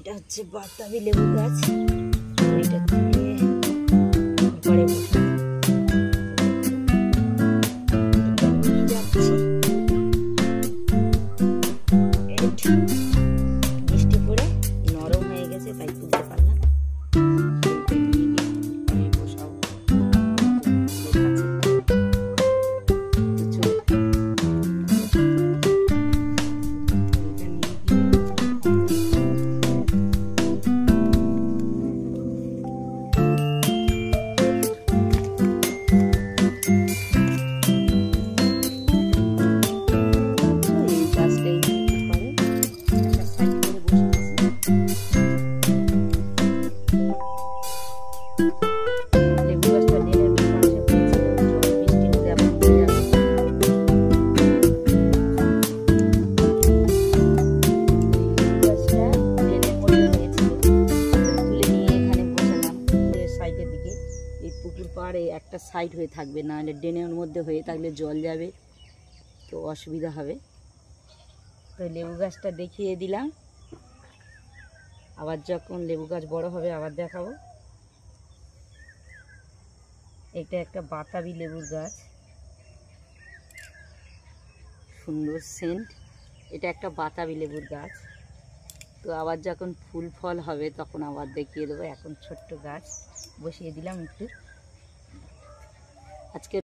এটা হচ্ছে বাতাবি লেবু গাছ। এটা দিয়ে পরে বৃষ্টি পড়ে নরম হয়ে গেছে, তাই তুলতে পারলাম। পুকুর পাড়ে একটা সাইড হয়ে থাকবে, না হলে ড্রেনের মধ্যে হয়ে থাকলে জল যাবে, তো অসুবিধা হবে। তো লেবু গাছটা দেখিয়ে দিলাম, আবার যখন লেবু গাছ বড় হবে আবার দেখাবো। এটা একটা বাতাবি লেবুর গাছ, সুন্দর সেন্ট। এটা একটা বাতাবি লেবুর গাছ। তো আবার যখন ফুল ফল হবে তখন আবার দেখিয়ে দেবো। এখন ছোট্ট গাছ বসিয়ে দিলাম একটু। আজকে